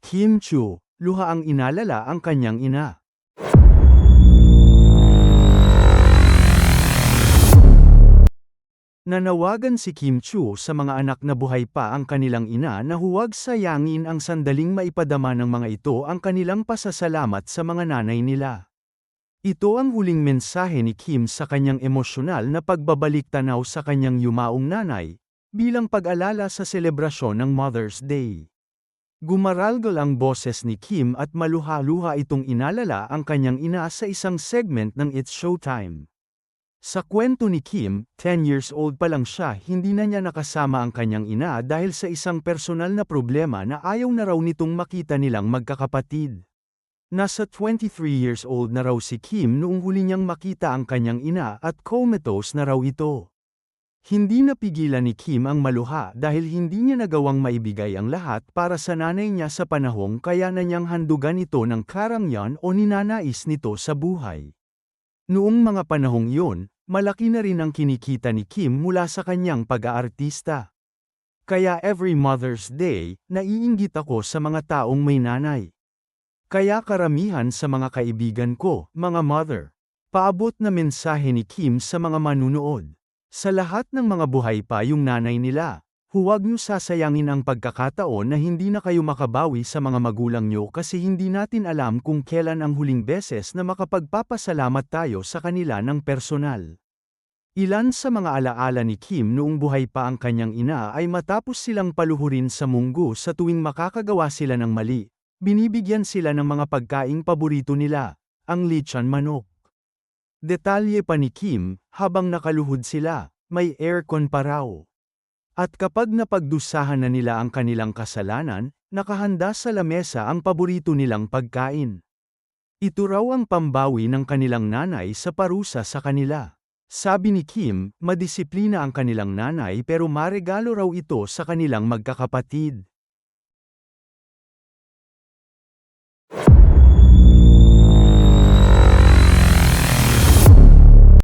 Kim Chu, luha ang inalala ang kanyang ina. Nanawagan si Kim Chu sa mga anak na buhay pa ang kanilang ina na huwag sayangin ang sandaling maipadama ng mga ito ang kanilang pasasalamat sa mga nanay nila. Ito ang huling mensahe ni Kim sa kanyang emosyonal na pagbabalik-tanaw sa kanyang yumaong nanay, bilang pag-alala sa selebrasyon ng Mother's Day. Gumaralgal ang boses ni Kim at maluha-luha itong inalala ang kanyang ina sa isang segment ng It's Showtime. Sa kwento ni Kim, 10 years old pa lang siya, hindi na niya nakasama ang kanyang ina dahil sa isang personal na problema na ayaw na raw nitong makita nilang magkakapatid. Nasa 23 years old na raw si Kim noong huli niyang makita ang kanyang ina at comatose na raw ito. Hindi napigilan ni Kim ang maluha dahil hindi niya nagawang maibigay ang lahat para sa nanay niya sa panahong kaya na niyang handugan ito ng karangyaan o ninanais nito sa buhay. Noong mga panahong iyon, malaki na rin ang kinikita ni Kim mula sa kanyang pag-aartista. Kaya every Mother's Day, naiinggit ako sa mga taong may nanay. Kaya karamihan sa mga kaibigan ko, mga mother. Paabot na mensahe ni Kim sa mga manunood. Sa lahat ng mga buhay pa yung nanay nila, huwag niyo sasayangin ang pagkakataon na hindi na kayo makabawi sa mga magulang niyo kasi hindi natin alam kung kailan ang huling beses na makapagpapasalamat tayo sa kanila ng personal. Ilan sa mga alaala ni Kim noong buhay pa ang kanyang ina ay matapos silang paluhurin sa munggo sa tuwing makakagawa sila ng mali, binibigyan sila ng mga pagkaing paborito nila, ang lechon manok. Detalye pa ni Kim, habang nakaluhod sila, may aircon pa raw. At kapag napagdusahan na nila ang kanilang kasalanan, nakahanda sa lamesa ang paborito nilang pagkain. Ito raw ang pambawi ng kanilang nanay sa parusa sa kanila. Sabi ni Kim, madisiplina ang kanilang nanay pero maregalo raw ito sa kanilang magkakapatid.